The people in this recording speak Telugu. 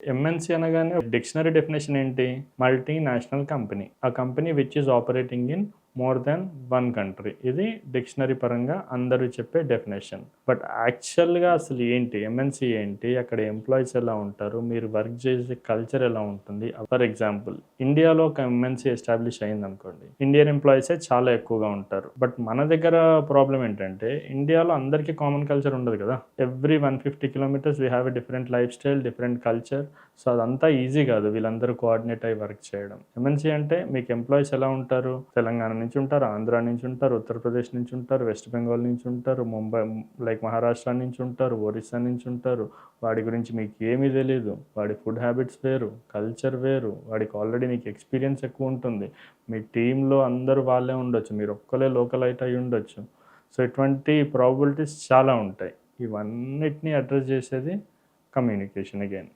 ఎంఎన్‌సి అనగానే డిక్షనరీ డెఫినిషన్ ఏంటి? Multinational company. A company which is operating in more than 1 country. ఇది డిక్షనరీ పరంగా అందరూ చెప్పే డెఫినిషన్. బట్ యాక్చువల్‌గా అసలు ఏంటి? ఎంఎన్‌సి ఏంటి? అక్కడ ఎంప్లాయీస్ ఎలా ఉంటారు? మీరు వర్క్ చేసే కల్చర్ ఎలా ఉంటుంది? ఫర్ ఎగ్జాంపుల్ ఇండియాలో ఒక ఎంఎన్‌సి ఎస్టాబ్లిష్ అయిందనుకోండి. ఇండియన్ ఎంప్లాయీసే చాలా ఎక్కువగా ఉంటారు. బట్ మన దగ్గర ప్రాబ్లమ్ ఏంటంటే ఇండియాలో అందరికీ కామన్ కల్చర్ ఉండదు కదా! Every 150 kilometres we have a different life style, different culture. So, అదంతా ఈజీ గాదు. వీళ్ళందరూ కోఆర్డినేట్ అయ్యి వర్క్ చేయడం. ఎంఎన్‌సి అంటే మీకు ఎంప్లాయీస్ ఎలా ఉంటారు? తెలంగాణ నుంచి ఉంటారు, ఆంధ్ర నుంచి ఉంటారు, ఉత్తరప్రదేశ్ నుంచి ఉంటారు, వెస్ట్ బెంగాల్ నుంచి ఉంటారు, ముంబై లైక్ మహారాష్ట్ర నుంచి ఉంటారు, ఒరిస్సా నుంచి ఉంటారు. వాడి గురించి మీకు ఏమీ తెలీదు. వాడి ఫుడ్ హ్యాబిట్స్ వేరు, కల్చర్ వేరు. వాడికి ఆల్రెడీ మీకు ఎక్స్‌పీరియన్స్ ఎక్కువుంటుంది. మీ టీమ్‌లో అందరూ వాళ్ళే ఉండొచ్చు. మీరు ఒక్కలే లోకలైట్ అయ్యుండొచ్చు. సో, ఇటువంటి ప్రాబబిలిటీస్ చాలా ఉంటాయి. ఇవన్నిటిని అడ్రెస్ చేసేది కమ్యూనికేషన్ అగైన్.